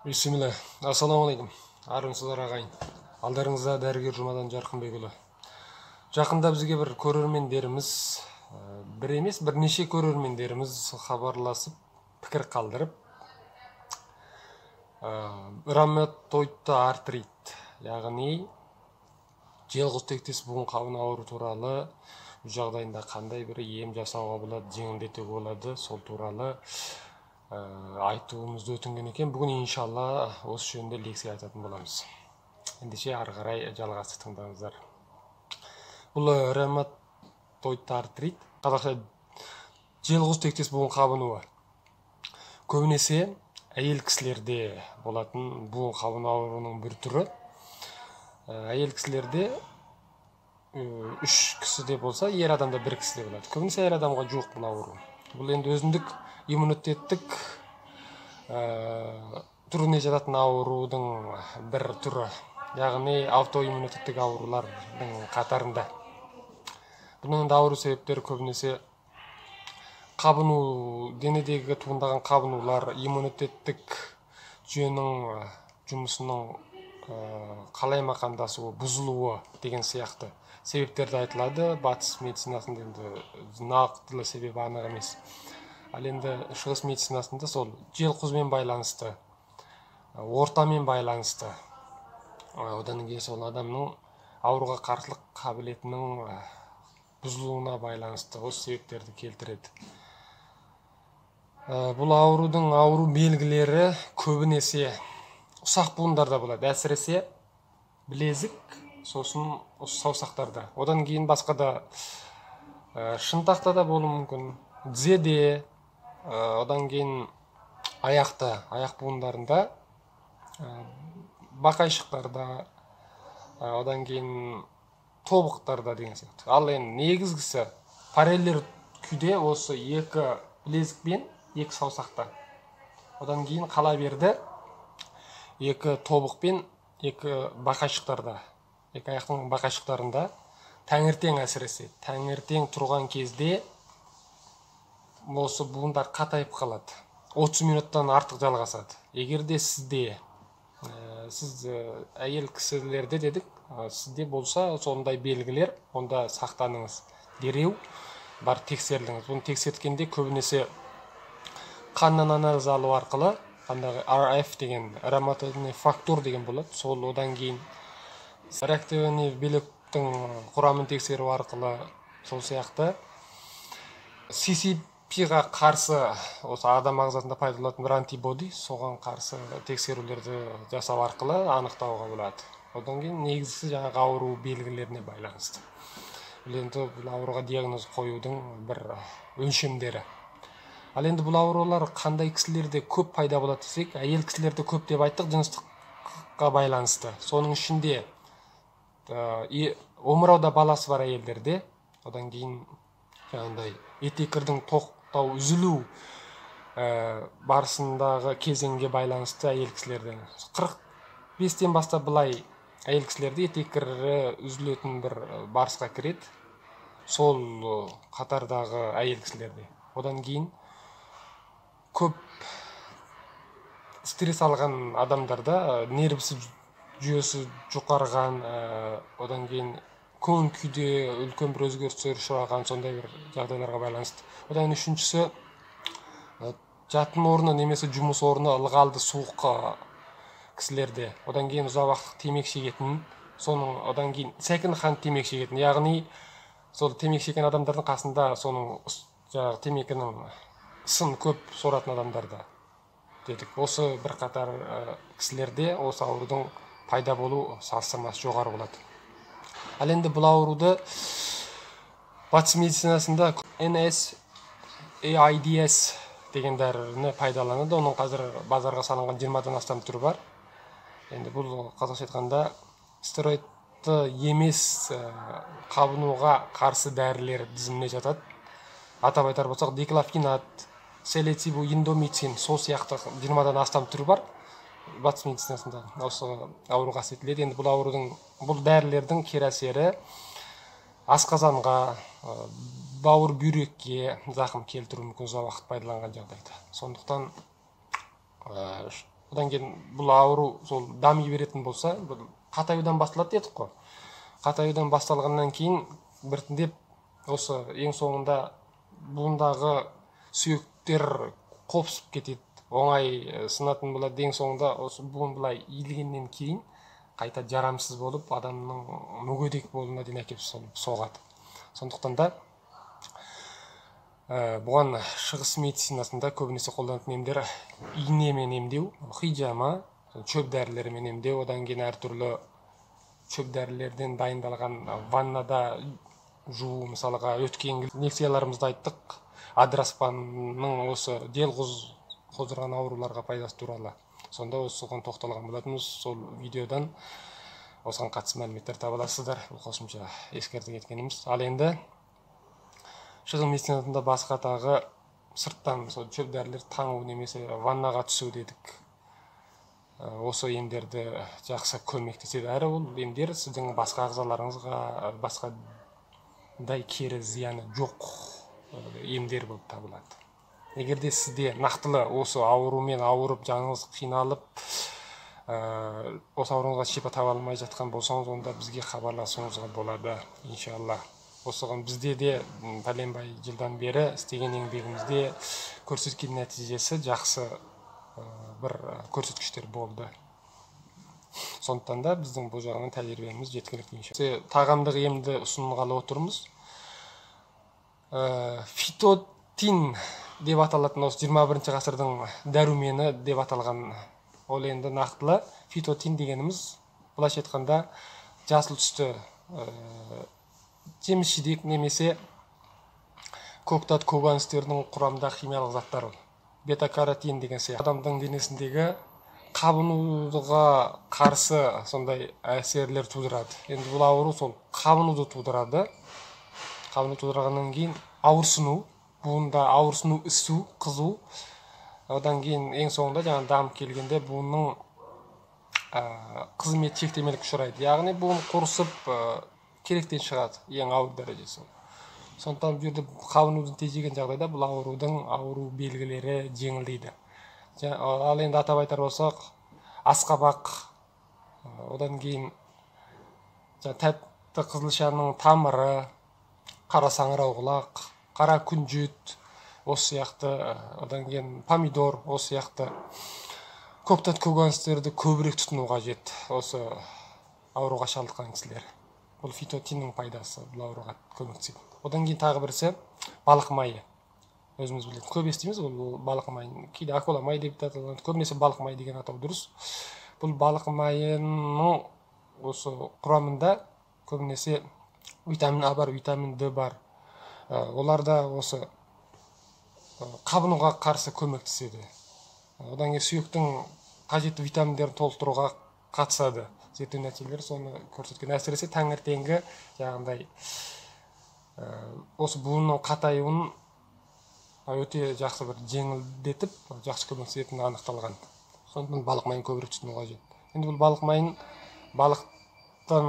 Бисмилля. Ассалаумалейкум. Армысыздар ағайын. Алдарыңызда дәрігер Жұмадан Жарқынбекұлы. Жақында бізге бір көрермендеріміз, бір емес, бірнеше көрермендеріміз хабарласып, пікір қалдырып, ревматоидты артрит, яғни желғыз тектес буын қабыны ауру туралы, жағдайында қандай бір ем жасауға болады, жеңілдетуге болады, сол туралы айтуымызды өтінген екен. Бүгін иншалла осы жөнінде лекция айтатын боламыз. Ендеше ары қарай жалғасы тыңдаңыздар. Бұл ревматоидты артрит, қазақша желғыз тектес буын қабынуы. Көбінесе әйел кісілерде болатын буын қабыну ауруының бір түрі. Әйел кісілерде 3 кісіде болса, ер адамда 1 кісіде болады. Көбінесе әйел адамға жоқ бұл ауру. Бұл енді өзіндік иммунитеттік түріне жататын аурудың бір түрі, яғни аутоиммунитеттік аурулардың қатарында. Бұның ауру себептері көбінесе қабыну, денедегі туындаған қабынулар, иммунитеттік жүйенің жұмысының қалаймақандасуы, бұзылуы деген сияқты себептерді айтылады. Батыс медицинасында енді нақтылы себебі анық емес. Ал енді шығыс медицинасында сол желқұзбен байланысты, ортамен байланысты, одан кейін сол адамның ауруға қарсылық қабілетінің бұзылуына байланысты осы себептерді келтіреді. Бұл аурудың ауру белгілері көбінесе ұсақ буындарда болады, әсіресе білезік, сосын саусақтарда. Одан кейін басқа да шынтақта да болуы мүмкін, тізеде, одан кейін аяқ буындарында, бақайшықтарда, одан кейін тобықтарда деген сияқты. Ал енді негізгісі параллель күйде осы 2 білезік пен 2 саусақта. Одан кейін қала берді 2 тобық пен 2 бақайшықтарда, 2 аяқтың бақайшықтарында. Таңертең әсіресе, таңертең тұрған кезде осы буындар қатайып қалады. 30 минуттан артық жалғасады. Егер де сізде, сіз әйел кісілерде дедік, сізде болса сондай белгілер, онда сақтаныңыз. Дереу бар тексеріліңіз. Бұны тексерткенде көбінесе қаннан анализ алу арқылы, қандағы RF деген, ревматоидный фактор деген болады. Сол одан кейін реактивный белектің құрамын тексеру арқылы, сол сияқты CCP-ға қарсы, осы адам ағзасында пайда болатын бір антибоди, соған қарсы тексерулерді жасау арқылы анықтауға болады. Одан кейін негізгісі жаңағы ауру белгілеріне байланысты. Енді бұл ауруға диагноз қоюдың бір өлшемдері. Ал енді бұл аурулар қандай кісілерде көп пайда болады десек, әйел кісілерде көп деп айттық, жыныстыққа байланысты. Соның ішінде омырауда баласы бар әйелдерде, одан кейін жаңағыдай етеккірдің тоқтау, үзілу барысындағы кезеңге байланысты әйел кісілерден 45-тен бастап былай әйел кісілерде етеккірі үзілетін бір барысқа кіреді, сол қатардағы әйел кісілерде. Одан кейін көп стресс алған адамдарда нервісі жүйесі жұқарған, одан кейін көңіл күйде үлкен бір өзгерістер ұшыраған, сондай бір жағдайларға байланысты. Одан үшіншісі жатын орны немесе жұмыс орны ылғалды суық кісілерде. Одан кейін ұзақ уақыт темекі шегетін, соның одан кейін сәкінхан темекі шегетін, яғни сол темекі шеккен адамдардың қасында соның жаңағы темекінің сын көп соратын адамдарда дедік. Осы бір қатар кісілерде осы аурудың пайда болу салыстырмасы жоғары болады. Ал енді бұл ауруды батыс медицинасында NSAIDs деген дәріні пайдаланады. Оның қазір базарға салынған 20-дан астам түрі бар. Енді бұл қазақша айтқанда стероидты емес қабынуға қарсы дәрілер тізіміне жатады. Атап айтар болсақ, диклофенак, селецибу, индомицин, сол сияқты 20-дан астам түрі бар. Батыс медицинасында осы ауруға қасиеттеледі. Енді бұл дәрілердің кері әсері асқазанға, бауыр бүйрекке зақым келтіруі мүмкін ұзақ уақыт пайдаланған жағдайда. Сондықтан Одан кейін бұл ауру сол дами беретін болса, бұл қатаюдан басталады дедік қой. Қатаюдан басталғаннан кейін біртіндеп осы ең соңында буындағы сүйектер қопсып кетеді, оңай сынатын болады. Ең соңында осы буын былай иілгеннен кейін қайта жарамсыз болып адамның мүгедек болуына дейін әкеліп соғады. Сондықтан да бұған шығыс медицинасында көбінесе қолданатын емдер инемен емдеу, хиджама, шөп дәрілермен емдеу, одан кейін әртүрлі шөп дәрілерден дайындалған ваннада жуу, мысалға өткен лекцияларымызда айттық, адыраспанның осы делғұз қоздырған ауруларға пайдасы туралы. Сонда осыған тоқталған болатынбыз. Сол видеодан осыған қатысты мәліметтер таба аласыздар. Бұл қосымша ескертіп кеткеніміз. Ал енді шығыс медицинасында басқа тағы сырттан шөп дәрілер таңу немесе ваннаға түсу дедік. Осы емдерді жақсы көмектеседі. Әрі ол емдер сіздің басқа ағзаларыңызға басқадай кері зияны жоқ емдер болып табылады. Егер де сізде нақтылы осы аурумен ауырып, жаныңыз қиналып, осы ауруыңызға шипа таба алмай жатқан болсаңыз, онда бізге хабарласуыңызға болады, иншалла. Осыған бізде де пәленбай жылдан бері істеген еңбегімізде көрсеткен нәтижесі жақсы бір көрсеткіштер болды. Сондықтан да біздің бұл жағынан тәжірибеміз жеткілікті иншалла. Тағамдық емді ұсынғалы отырмыз. Фитотин деп аталатын осы 21 ғасырдың дәрумені деп аталған. Ол енді нақтылы фитотин дегеніміз былайша айтқанда жасыл түсті жеміс-жидек немесе көктат көкөністердің құрамындағы химиялық заттар. Бета-каротин деген сияқты адамның денесіндегі қабынуға қарсы сондай әсерлер тудырады. Енді бұл ауру сол қабынуды тудырады. Қабыну тудырғаннан кейін ауырсыну, буында ауырсыну, ісу, қызу. Одан кейін ең соңында жаңа дамып келгенде буынның қызмет шектемелік ұшырайды. Яғни буын құрысып керектен шығады, ең ауыр дәрежесі. Сондықтан бұл жерде қабынудың тежеген жағдайда бұл ауру белгілері жеңілдейді. Ал енді атап айтар болсақ, асқабақ, одан кейін тәтті қызылшаның тамыры, қара саңырауқұлақ, қара күнжіт, осы сияқты, одан кейін помидор, осы сияқты көктат көкөністерді көбірек тұтыну қажет, осы ауруға шалдыққан кісілер. Бұл фитотиннің пайдасы бұл ауруға көмектеседі. Одан кейін тағы бірісі балық майы. Өзіміз білетін, көп естиміз бұл балық майын. Кейде акула май деп аталады, көбінесе балық майы деген атау дұрыс. Бұл балық майының осы құрамында көбінесе витамин А бар, витамин Д бар. Оларда осы қабынуға қарсы көмектеседі. Одан кейін сүйектің қажетті витаминдерін толықтыруға қатысады. Зерттеу нәтижелері соны көрсеткен. Әсіресе таңертеңгі жаңағындай осы буынның қатаюын өте жақсы бір жеңілдетіп, жақсы көмектесетіні анықталған. Сондықтан балық майын көбірек тұтыну қажет. Енді бұл балық майын балықтан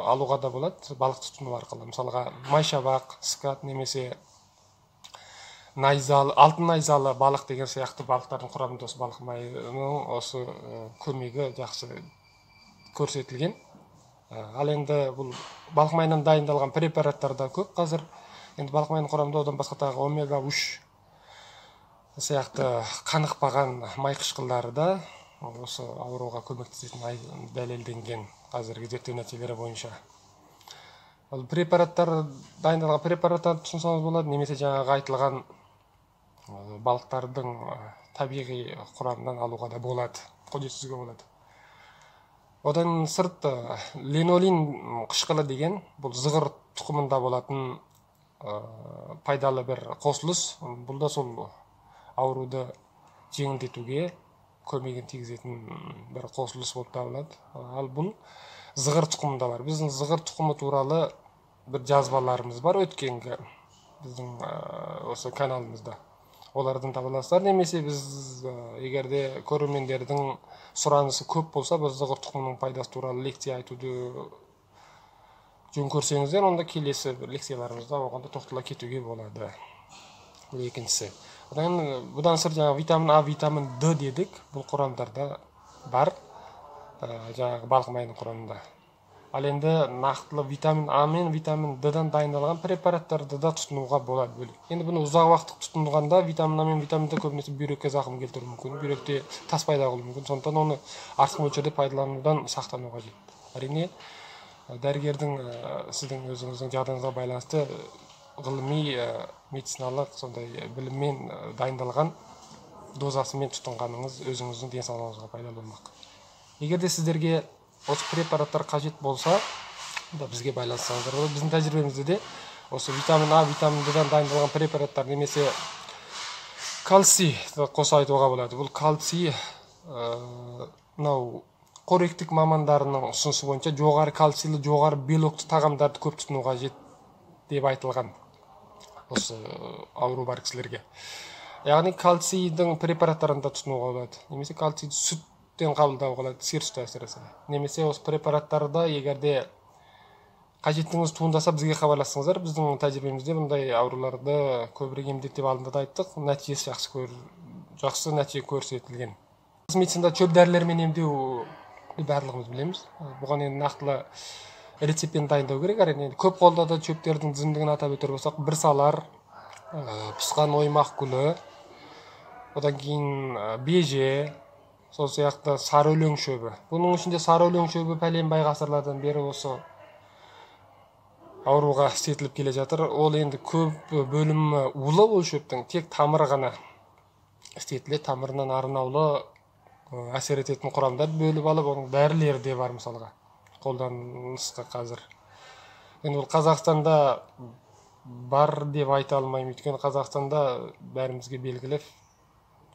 алуға да болады, балық тұтыну арқылы. Мысалға майшабақ, скат немесе найзалы, алтын найзалы балық деген сияқты балықтардың құрамында осы балық майының осы көмегі жақсы көрсетілген. Ал енді бұл балық майынан дайындалған препараттар да көп қазір. Енді балық майының құрамында одан басқа тағы омега-3 сияқты қанықпаған май қышқылдары да осы ауруға көмектесетіні дәлелденген қазіргі зерттеу нәтижелері бойынша. Ол препараттар, дайындалған препараттарды тұтынсаңыз болады, немесе жаңағы айтылған балықтардың табиғи құрамынан алуға да болады, қол жеткізуге болады. Одан сырт ленолин қышқылы деген бұл зығыр тұқымында болатын пайдалы бір қосылыс. Бұл да сол ауруды жеңілдетуге көмегін тигізетін бір қосылыс болып табылады. Ал бұл зығыр тұқымында бар. Біздің зығыр тұқымы туралы бір жазбаларымыз бар өткенгі біздің осы каналымызда. Олардан таба аласыздар, немесе біз егерде көрермендердің сұранысы көп болса, біз зығыр тұқымының пайдасы туралы лекция айтуды жөн көрсеңіздер, онда келесі лекцияларымызда оғанда тоқтала кетуге болады. Бұл екіншісі. Бұдан сыр жаңағы витамин А, витамин Д дедік. Бұл құрамдарда бар. Жаңағы балық майының құрамында. Ал енді нақтылы витамин А мен витамин Д-дан дайындалған препараттарды да тұтынуға болады бөлек. Енді бұны ұзақ уақыт тұтынғанда витамин А мен витамин Д көбінесе бүйрекке зақым келтіруі мүмкін, бүйректе тас пайда болуы мүмкін. Сондықтан оны артық мөлшерде пайдаланудан сақтану қажет. Әрине, дәрігердің сіздің өзіңіздің жағдайыңызға байланысты ғылыми медициналық сондай біліммен дайындалған дозасымен тұтынғаныңыз өзіңіздің денсаулығыңызға пайдалы болмақ. Егер де сіздерге осы препараттар қажет болса, бізге байланыссаңыздар болады. Біздің тәжірибемізде де осы витамин А, витамин Д-дан дайындалған препараттар немесе кальций қоса айтуға болады. Бұл кальций қоректік мамандарының ұсынысы бойынша жоғары кальцийлі, жоғары белокты тағамдарды көп тұтыну қажет деп айтылған осы ауру бар кісілерге. Яғни кальцийдің препараттарын да тұтынуға болады. Немесе кальцийді сүттен қабылдауға болады, сиыр сүті әсіресе. Немесе осы препараттарда егерде қажеттіңіз туындаса бізге хабарлассаңыздар, біздің тәжірибемізде бұндай ауруларды көбірек емдейді деп алдында да айттық. Нәтижесі жақсы нәтиже көрсетілген. Медицинада шөп дәрілермен емдеу барлығымыз білеміз. Бұған енді нақтылы рецептпен дайындау керек. Әрине көп қолдады шөптердің тізімдігін атап өтер болсақ, бір салар, пісқан оймақ гүлі, одан кейін беже, сол сияқты сары өлең шөбі. Бұның ішінде сары өлең шөбі пәленбай ғасырлардан бері осы ауруға істетіліп келе жатыр. Ол енді көп бөлімі улы ол шөптің, тек тамыры ғана істетіледі. Тамырынан арнаулы әсер ететін құрамдар бөліп алып, оның дәрілері де бар мысалға қолданысқа қазір. Енді ол Қазақстанда бар деп айта алмаймын, өйткені Қазақстанда бәрімізге белгілі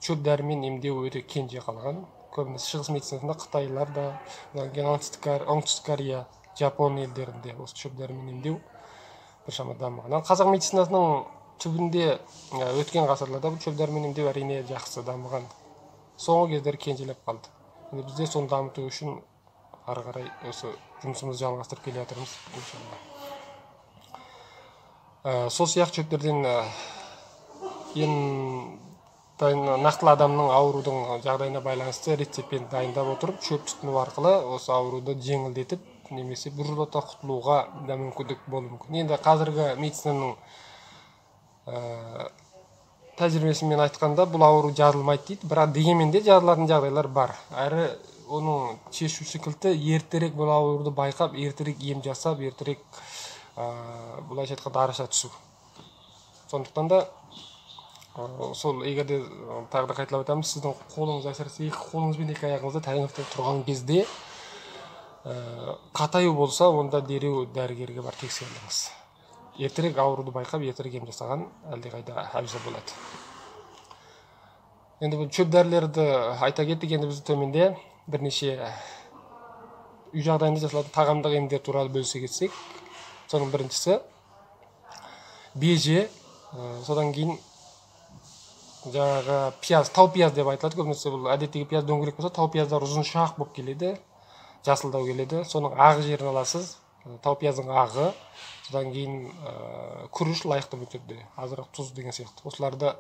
шөп дәрімен емдеу өте кенже қалған. Көбінесе шығыс медицинасында Қытайлар да, оңтүстік Корея, Жапон елдерінде осы шөп дәрімен емдеу біршама дамыған. Қазақ медицинасының түбінде өткен ғасырларда бұл шөп дәрімен емдеу әрине жақсы дамыған. Соңғы кездері кенжелеп қалды. Енді бізде соны дамыту үшін ары қарай осы жұмысымызды жалғастырып келе жатырмыз. Сол сияқты шөптерден нақтылы адамның аурудың жағдайына байланысты рецептпен дайындап отырып, шөп тұтыну арқылы осы ауруды жеңілдетіп, немесе біржолата құтылуға да мүмкіндік болуы мүмкін. Енді қазіргі медицинаның тәжірибесімен айтқанда бұл ауру жазылмайды дейді, бірақ дегенмен де жазылатын жағдайлар бар. Әрі оның шешуші кілті ертерек бұл ауруды байқап, ертерек ем жасап, ертерек бұлайша айтқанда араша түсу. Сондықтан да сол егерде тағы да қайталап айтамыз, сіздің қолыңыз әсіресе екі қолыңызбен екі аяғыңызда таңертең тұрған кезде қатаю болса, онда дереу дәрігерге бар тексеріліңіз. Ертерек ауруды байқап, ертерек ем жасаған әлдеқайда әбзел болады. Енді бұл шөп дәрілерді айта кеттік. Енді біз төменде бірнеше үй жағдайында жасалатын тағамдық емдер туралы бөлісе кетсек, соның біріншісі беже, содан кейін жаңағы пияз, тау пияз деп айтылады. Көбінесе бұл әдеттегі пияз дөңгелек болса, тау пияздар ұзыншақ болып келеді, жасылдау келеді. Соның ағы жерін аласыз, тау пияздың ағы, содан кейін күріш лайықты мөлшерде, азырақ тұз деген сияқты. Осыларды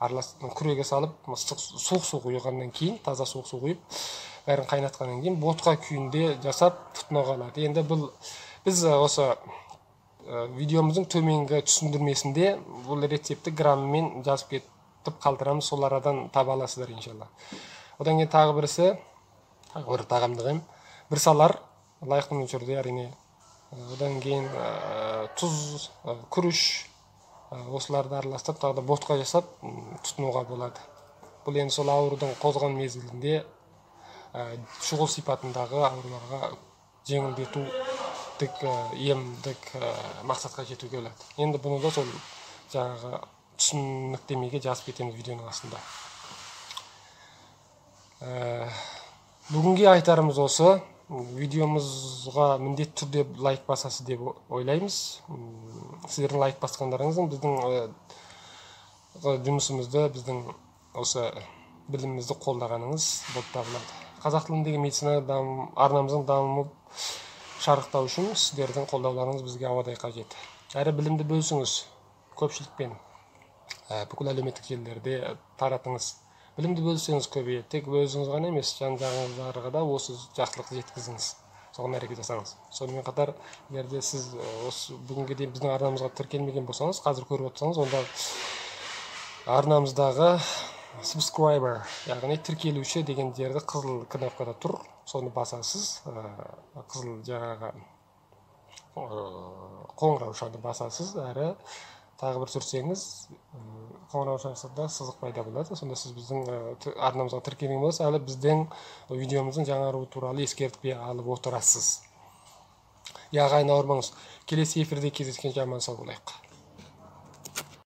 араластырып күреге салып, суық су құйғаннан кейін, таза суық су құйып, бәрін қайнатқаннан кейін ботқа күйінде жасап тұтынуға болады. Енді біз осы видеомыздың төменгі түсіндірмесінде бұл рецепті грамммен жазып кетіп қалдырамыз, сол арадан таба аласыздар иншалла. Одан кейін тағы бірісі, тағы бір тағамдық ем, бір салар лайықты мөлшерде әрине. Одан кейін тұз, күріш, осыларды араластырып, тағы да ботқа жасап тұтынуға болады. Бұл енді сол аурудың қозған мезгілінде шұғыл сипатындағы ауруларға жеңілдетудік емдік мақсатқа жетуге болады. Енді бұны да сол жаңағы түсініктемеге жазып кетеміз видеоның астында. Бүгінге айтарымыз осы. Видеомызға міндетті түрде лайк басасыз деп ойлаймыз. Сіздердің лайк басқандарыңыздың біздің жұмысымызды, біздің осы білімімізді қолдағаныңыз болып табылады. Қазақ тіліндегі медицина арнамыздың дамып шарықтау үшін сіздердің қолдауларыңыз бізге ауадай қажет. Әрі білімді бөлісіңіз көпшілікпен. бүкіл әлеуметтік желілерде таратыңыз. Білімді бөлсеңіз көбейеді. Тек өзіңіз ғана емес, жан-жағыңыздарға да осы жақсылықты жеткізіңіз. Соған әрекет жасаңыз. Сонымен қатар, егерде сіз осы бүгінге дейін біздің арнамызға тіркелмеген болсаңыз, қазір көріп отырсаңыз, онда арнамыздағы subscriber, яғни тіркелуші деген жерде қызыл кнопкада тұр. Соны басасыз, қызыл жаңағы қоңырау шарды басасыз, әрі тағы бір түсірсеңіз, қоңырау шарсында сызық пайда болады. Сонда сіз біздің арнамызға тіркелген болсаңыз, әлі біздің видеомыздың жаңаруы туралы ескертпе алып отырасыз. Ағайын ауырмаңыз. Келесі эфирде кездескенше аман сау болайық.